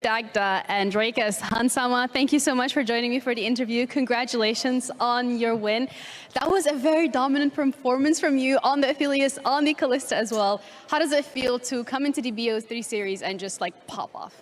Dagda and Drakas. Hansama, thank you so much for joining me for the interview. Congratulations on your win. That was a very dominant performance from you on the Aphelios, on the Callista as well. How does it feel to come into the BO3 series and just like pop off?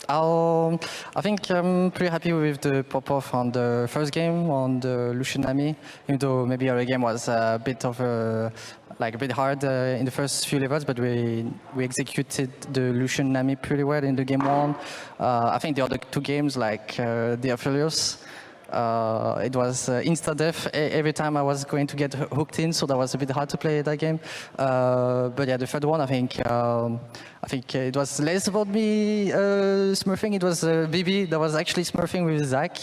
I think I'm pretty happy with the pop-off on the first game on the Lucian Nami, even though maybe our game was a bit of a bit hard in the first few levels, but we executed the Lucian Nami pretty well in the game one. I think the other two games, like the Aphelios, it was insta-death every time I was going to get hooked in, so that was a bit hard to play that game. But yeah, the third one, I think it was less about me smurfing. It was Bibi that was actually smurfing with Zach,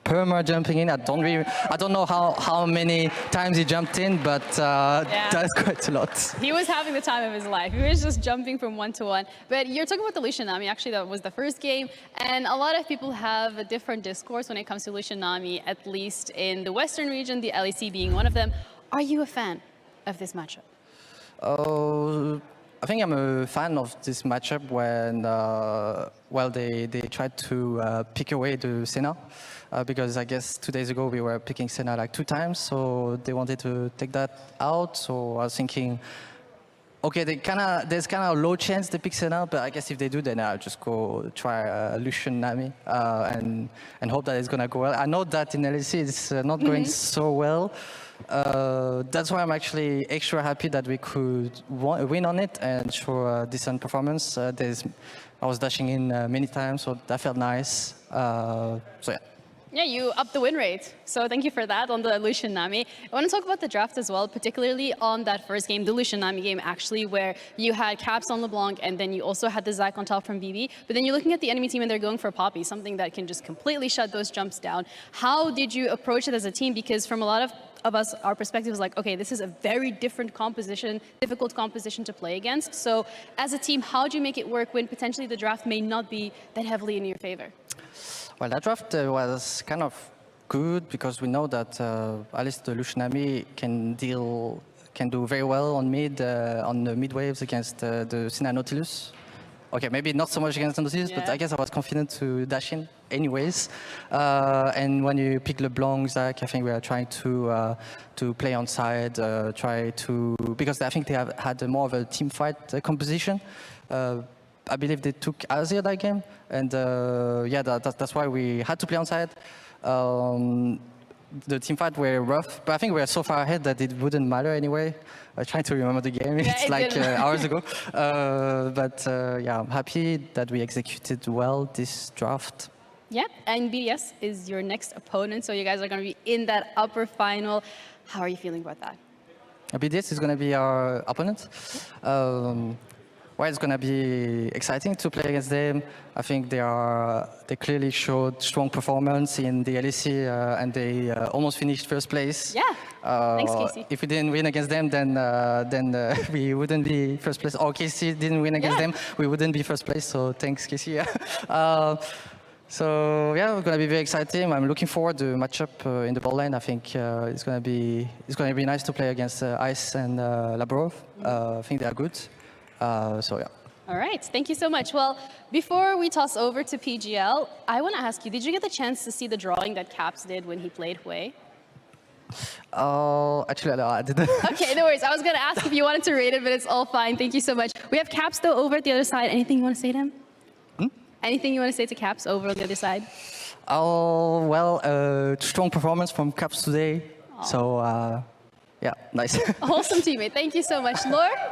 perma jumping in. I don't know how many times he jumped in, but that's quite a lot. He was having the time of his life. He was just jumping from one to one. But you're talking about the Lucian Nami. Actually, that was the first game, and a lot of people have a different discourse when it comes to Lucian Nami, at least in the Western region, the LEC being one of them. Are you a fan of this matchup? I think I'm a fan of this matchup when, they tried to pick away the Senna, because I guess 2 days ago we were picking Senna like 2 times, so they wanted to take that out. So I was thinking, okay, there's kind of a low chance they pick Senna, but I guess if they do, then I'll just go try Lucian Nami and hope that it's gonna go well. I know that in LEC it's not going so well. That's why I'm actually extra happy that we could win on it and show a decent performance. I was dashing in many times, so that felt nice. So yeah. Yeah, you upped the win rate. So thank you for that on the Lucian Nami. I want to talk about the draft as well, particularly on that first game, the Lucian Nami game, actually, where you had Caps on LeBlanc and then you also had the Zach on top from BB. But then you're looking at the enemy team and they're going for Poppy, something that can just completely shut those jumps down. How did you approach it as a team? Because from a lot of us, our perspective is like, okay, this is a very different composition, difficult composition to play against. So as a team, how do you make it work when potentially the draft may not be that heavily in your favor? Well, that draft was kind of good because we know that at least the Lucian Nami can do very well on on the mid waves against the Senna Nautilus. Okay, maybe not so much against the Nautilus, but I guess I was confident to dash in anyways. And when you pick LeBlanc, Zach, I think we are trying to play on side, because I think they have had more of a team fight composition. I believe they took Azir that game, and that's why we had to play on side. The team fight were rough, but I think we are so far ahead that it wouldn't matter anyway. I'm trying to remember the game, it's like hours ago. Yeah, I'm happy that we executed well this draft. Yeah, and BDS is your next opponent, so you guys are going to be in that upper final. How are you feeling about that? BDS is going to be our opponent. Well, it's going to be exciting to play against them. I think they clearly showed strong performance in the LEC, and they almost finished first place. Yeah, thanks, Casey. If we didn't win against them, then we wouldn't be first place. Or Casey didn't win against them, we wouldn't be first place. So thanks, Casey. So yeah, it's going to be very exciting. I'm looking forward to the matchup in the ball lane. I think it's going to be nice to play against Ice and Labrov. I think they are good. So yeah. All right, thank you so much. Well, before we toss over to PGL, I want to ask you, did you get the chance to see the drawing that Caps did when he played Hui? Actually, no, I didn't. Okay, no worries. I was going to ask if you wanted to rate it, but it's all fine. Thank you so much. We have Caps, though, over at the other side. Anything you want to say to him? Anything you want to say to Caps over on the other side? Oh, well, strong performance from Caps today. So, yeah, nice. A wholesome teammate. Thank you so much. Laura?